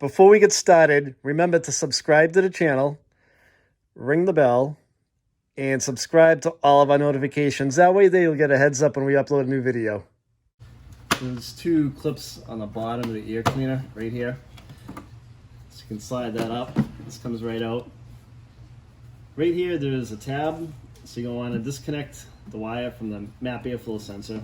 Before we get started, remember to subscribe to the channel, ring the bell, and subscribe to all of our notifications. That way you'll get a heads up when we upload a new video. There's two clips on the bottom of the ear cleaner right here. So you can slide that up. This comes right out. Right here there's a tab, so you're going to want to disconnect the wire from the map airflow sensor.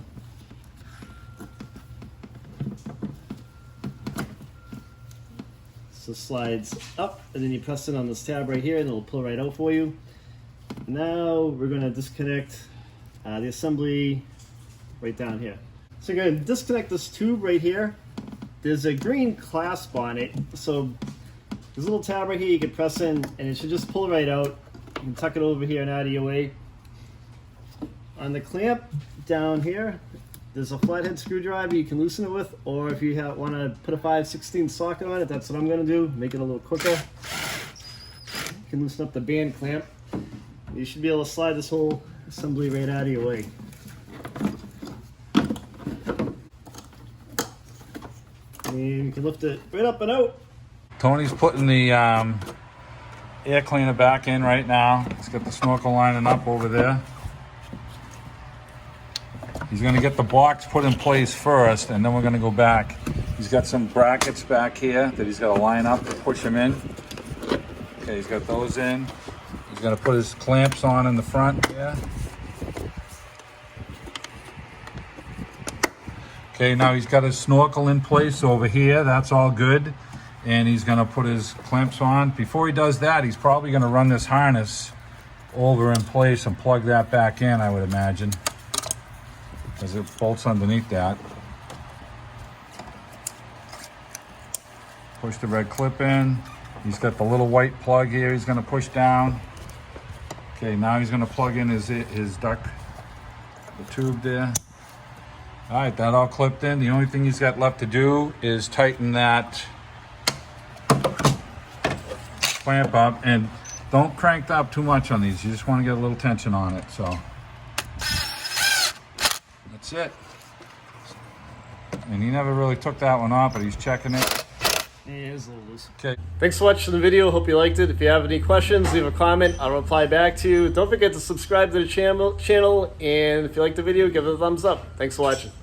So slides up, and then you press it on this tab right here and it'll pull right out for you. Now we're going to disconnect the assembly right down here. So you're going to disconnect this tube right here. There's a green clasp on it, so there's a little tab right here you can press in and it should just pull right out. You can tuck it over here and out of your way. On the clamp down here, there's a flathead screwdriver you can loosen it with, or if you want to put a 5/16 socket on it, that's what I'm going to do, make it a little quicker. You can loosen up the band clamp. You should be able to slide this whole assembly right out of your way. And you can lift it right up and out. Tony's putting the air cleaner back in right now. He's got the snorkel lining up over there. He's going to get the box put in place first, and then we're going to go back. He's got some brackets back here that he's got to line up to push them in. Okay, he's got those in. He's going to put his clamps on in the front here. Okay, now he's got his snorkel in place over here. That's all good. And he's going to put his clamps on. Before he does that, he's probably going to run this harness over in place and plug that back in, I would imagine, because it bolts underneath that. Push the red clip in. He's got the little white plug here he's going to push down. Okay, now he's going to plug in his duct, the tube there. All right, that all clipped in. The only thing he's got left to do is tighten that clamp up, and don't crank up too much on these. You just want to get a little tension on it. So that's it. And he never really took that one off, but he's checking it. Yeah, it's a little loose. Okay. Thanks for watching the video. Hope you liked it. If you have any questions, leave a comment. I'll reply back to you. Don't forget to subscribe to the channel. And if you like the video, give it a thumbs up. Thanks for watching.